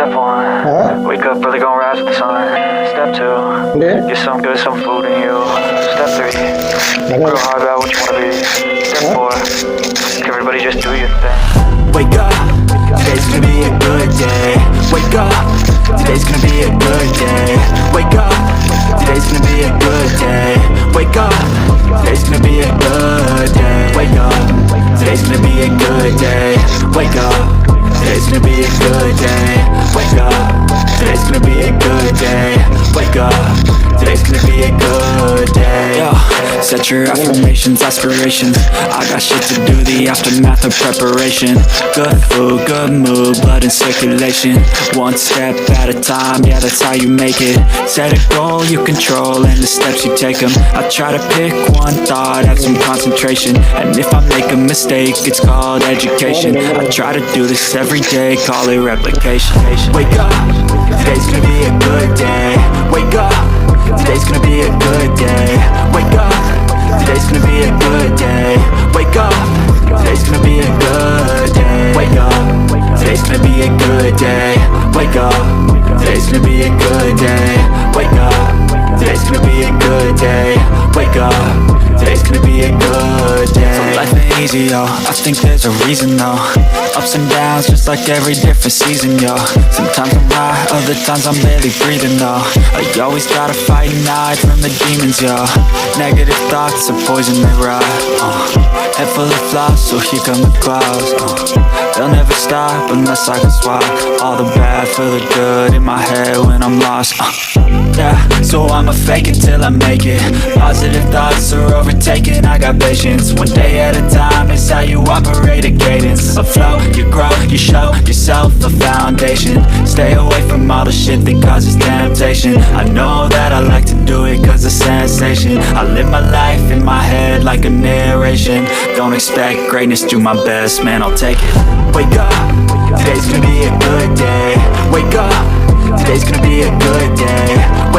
Step one, wake up early, gonna rise with the sun. Step two, get some good, some food in you. Step three, grow hard about what you wanna be. Step four, everybody just do your thing. Wake up, today's gonna be a good day. Wake up, today's gonna be a good day. Wake up, today's gonna be a good day. Wake up, today's gonna be a good day. Wake up, today's gonna be a good day. Wake up, today's gonna be a good day. Wake up, today's gonna be a good day. Wake up, today's gonna be a good day. Yo, set your affirmations, aspirations. I got shit to do, the aftermath of preparation. Good food, good mood, blood in circulation. One step at a time, yeah, that's how you make it. Set a goal you control and the steps you take them. I try to pick one thought, have some concentration. And if I make a mistake, it's called education. I try to do this every day, call it replication. Wake up, today's gonna be a good day. Wake up, today's gonna be a good day. Wake up, today's gonna be a good day. Wake up, today's gonna be a good day. Wake up, today's gonna be a good day. Wake up, today's gonna be a good day. Wake up, today's gonna be a good day. Wake up, today's gonna be a good day. So life ain't easy, yo, I think there's a reason, though. Ups and downs, just like every different season, yo. Sometimes I'm high, other times I'm barely breathing, though. I always gotta fight and hide from the demons, yo. Negative thoughts are poison, they rot. Head full of flies, so here come the clouds. They'll never stop unless I can swap all the bad for the good in my head when I'm lost. Yeah, so I'ma fake it till I make it. Positive thoughts are overtaken, I got patience. One day at a time, it's how you operate a cadence. Afloat, you grow, you show yourself a foundation. Stay away from all the shit that causes temptation. I know that I like to do it cause it's sensation. I live my life in my head like a narration. Don't expect greatness, do my best, man, I'll take it. Wake up, today's gonna be a good day. Wake up, today's gonna be a good day.